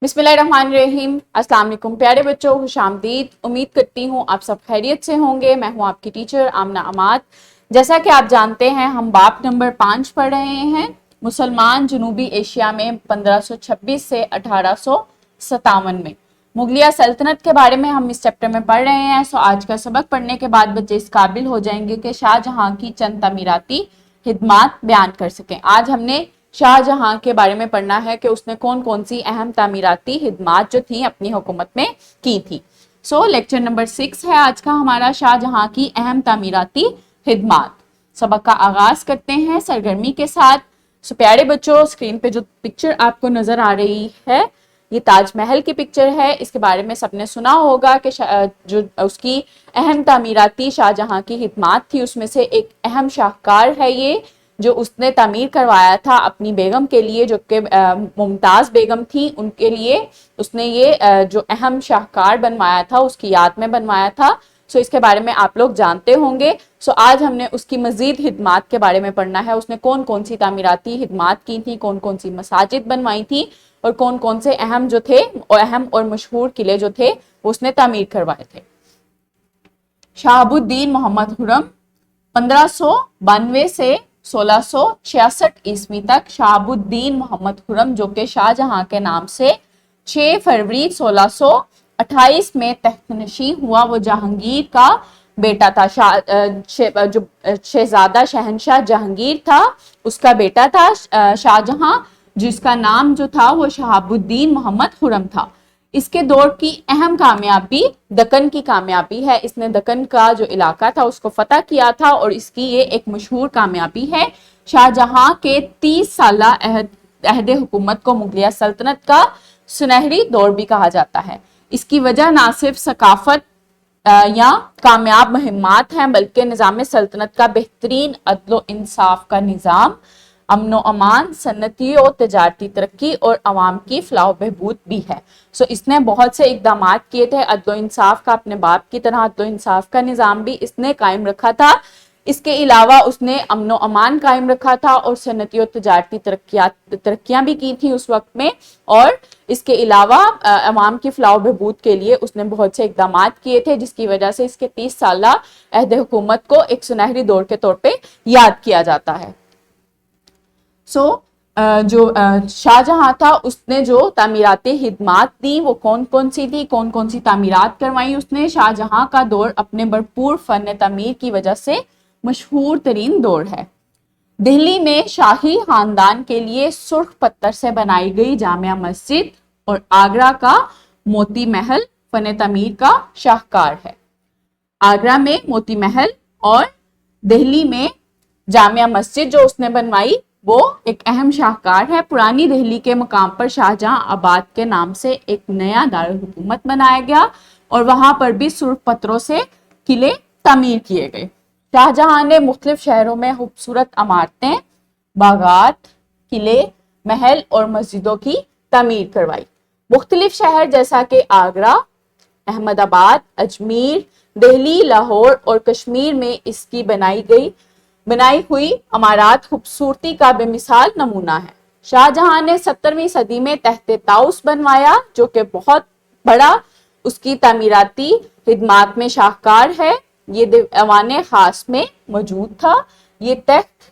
बिस्मिल्लाहिर्रहमानिर्रहीम। अस्सलाम वालेकुम प्यारे बच्चों, खुशामदीद। उम्मीद करती हूँ आप सब खैरियत से होंगे। मैं हूँ आपकी टीचर आमना अमाद। जैसा कि आप जानते हैं हम बाब नंबर 5 पढ़ रहे हैं, मुसलमान जनूबी एशिया में 1526 से 1857 में मुगलिया सल्तनत के बारे में हम इस चैप्टर में पढ़ रहे हैं। सो आज का सबक पढ़ने के बाद बच्चे इस काबिल हो जाएंगे कि शाहजहां की चंद तमीराती खिदमात बयान कर सकें। आज हमने शाहजहां के बारे में पढ़ना है कि उसने कौन कौन सी अहम तामीराती खिदमात जो थी अपनी हुकूमत में की थी। सो लेक्चर नंबर 6 है आज का हमारा, शाहजहां की अहम तामीराती खिदमात। सबक का आगाज करते हैं सरगर्मी के साथ। सो प्यारे बच्चों, स्क्रीन पे जो पिक्चर आपको नजर आ रही है ये ताजमहल की पिक्चर है। इसके बारे में सबने सुना होगा कि जो उसकी अहम तामीराती शाहजहां की खिदमात थी उसमें से एक अहम शाहकार है ये, जो उसने तामीर करवाया था अपनी बेगम के लिए, जो कि मुमताज़ बेगम थी, उनके लिए उसने ये जो अहम शाहकार बनवाया था उसकी याद में बनवाया था। सो इसके बारे में आप लोग जानते होंगे। सो आज हमने उसकी मजीद खिदमात के बारे में पढ़ना है। उसने कौन कौन सी तामीराती खिदमात की थी, कौन कौन सी मसाजिद बनवाई थी और कौन कौन से अहम जो थे और अहम और मशहूर किले जो थे उसने तामीर करवाए थे। शहाबुद्दीन मोहम्मद खुर्रम 1592 से 1666 ईस्वी तक शहाबुद्दीन मोहम्मद खुर्रम, जो कि शाहजहां के नाम से 6 फरवरी 1628 में तख्तनशी हुआ, वो जहांगीर का बेटा था। जो शहजादा शहनशाह जहांगीर था उसका बेटा था शाहजहां, जिसका नाम जो था वो शहाबुद्दीन मोहम्मद खुर्रम था। इसके दौर की अहम कामयाबी दक्कन की कामयाबी है। इसने दक्कन का जो इलाका था उसको फतह किया था और इसकी ये एक मशहूर कामयाबी है। शाहजहां के 30 साल अहद हुकूमत को मुगलिया सल्तनत का सुनहरी दौर भी कहा जाता है। इसकी वजह ना सिर्फ सकाफत या कामयाब मुहिम्मात हैं, बल्कि निज़ाम सल्तनत का बेहतरीन अदल इंसाफ का निज़ाम, अमन अमान, सन्नती और तजारती तरक्की और अवाम की फलाह बहबूद भी है। सो इसने बहुत से इकदाम किए थे। अदल इंसाफ का, अपने बाप की तरह अदल इंसाफ का निज़ाम भी इसने कायम रखा था। इसके अलावा उसने अमन अमान कायम रखा था और सन्नती और तजारती तरक्कियां भी की थी उस वक्त में। और इसके अलावा अवाम की फलाह बहबूद के लिए उसने बहुत से इकदाम किए थे, जिसकी वजह से इसके 30 साल अहद हुकूमत को एक सुनहरी दौर के तौर पर याद किया जाता है। जो शाहजहां था उसने जो तामीराती खिदमात दी वो कौन कौन सी थी, कौन कौन सी तामीरात करवाई उसने। शाहजहां का दौर अपने भरपूर फन तामीर की वजह से मशहूर तरीन दौर है। दिल्ली में शाही खानदान के लिए सुर्ख पत्थर से बनाई गई जामिया मस्जिद और आगरा का मोती महल फन तामीर का शाहकार है। आगरा में मोती महल और दिल्ली में जामिया मस्जिद जो उसने बनवाई वो एक अहम शाहकार है। पुरानी दिल्ली के मुकाम पर शाहजहां आबाद के नाम से एक नया दारुल हुकूमत बनाया गया और वहां पर भी सुर्ख पत्थरों से किले तामीर किए गए। शाहजहां ने मुख्तलिफ शहरों में खूबसूरत इमारतें, बागात, किले, महल और मस्जिदों की तामीर करवाई। मुख्तलिफ शहर जैसा कि आगरा, अहमदाबाद, अजमेर, दिल्ली, लाहौर और कश्मीर में इसकी बनाई हुई इमारत खूबसूरती का बेमिसाल नमूना है। शाहजहां ने 17वीं सदी में तख्त ताउस बनवाया, जो कि बहुत बड़ा उसकी तामीराती खिदमात में शाहकार है। ये दीवाने खास में मौजूद था। ये तख्त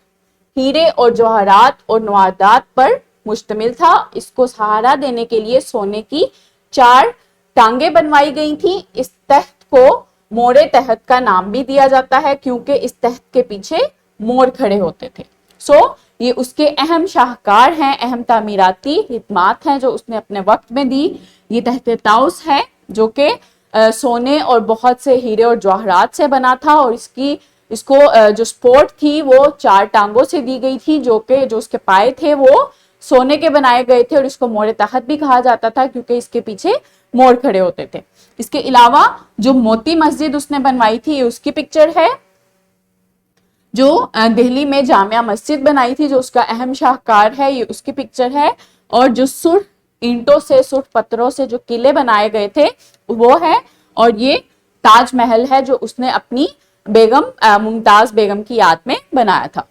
हीरे और जवाहरात और नवादात पर मुश्तमिल था। इसको सहारा देने के लिए सोने की 4 टांगे बनवाई गई थी। इस तख्त को मोरे तख्त का नाम भी दिया जाता है क्योंकि इस तख्त के पीछे मोर खड़े होते थे। ये उसके अहम शाहकार हैं, अहम तामीराती खिदमात हैं जो उसने अपने वक्त में दी। ये तख्त ताउस है जो कि सोने और बहुत से हीरे और जवाहरात से बना था और इसको जो सपोर्ट थी वो 4 टांगों से दी गई थी, जो उसके पाए थे वो सोने के बनाए गए थे और इसको मोरे तख्त भी कहा जाता था क्योंकि इसके पीछे मोर खड़े होते थे। इसके अलावा जो मोती मस्जिद उसने बनवाई थी उसकी पिक्चर है। जो दिल्ली में जामिया मस्जिद बनाई थी जो उसका अहम शाहकार है, ये उसकी पिक्चर है। और जो सुर्ख ईंटों से, सुर्ख पत्थरों से जो किले बनाए गए थे वो है। और ये ताजमहल है जो उसने अपनी बेगम मुमताज बेगम की याद में बनाया था।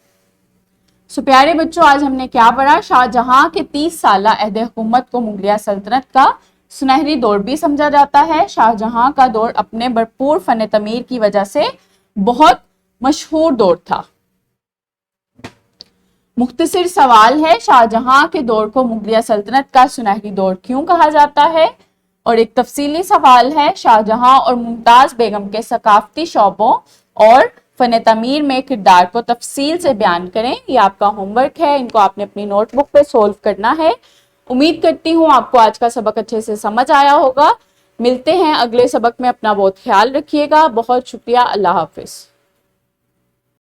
سو پیارے بچوں، آج ہم نے کیا پڑھا؟ شاہ جہاں کے 30 سالہ عہد حکومت کو مغلیہ سلطنت کا سنہری دور بھی سمجھا جاتا ہے۔ شاہ جہاں کا دور اپنے بھرپور فن تعمیر کی وجہ سے بہت مشہور دور تھا۔ مختصر سوال ہے، شاہ جہاں کے دور کو مغلیہ سلطنت کا سنہری دور کیوں کہا جاتا ہے؟ اور ایک تفصیلی سوال ہے، شاہ جہاں اور ممتاز بیگم کے ثقافتی شعبوں اور فن تعمیر میں کردار کو تفصیل سے بیان کریں۔ یہ آپ کا ہوم ورک ہے، ان کو آپ نے اپنی نوٹ بک پہ سولو کرنا ہے۔ امید کرتی ہوں آپ کو آج کا سبق اچھے سے سمجھ آیا ہوگا۔ ملتے ہیں اگلے سبق میں، اپنا بہت خیال رکھیے گا۔ بہت شکریہ، اللہ حافظ۔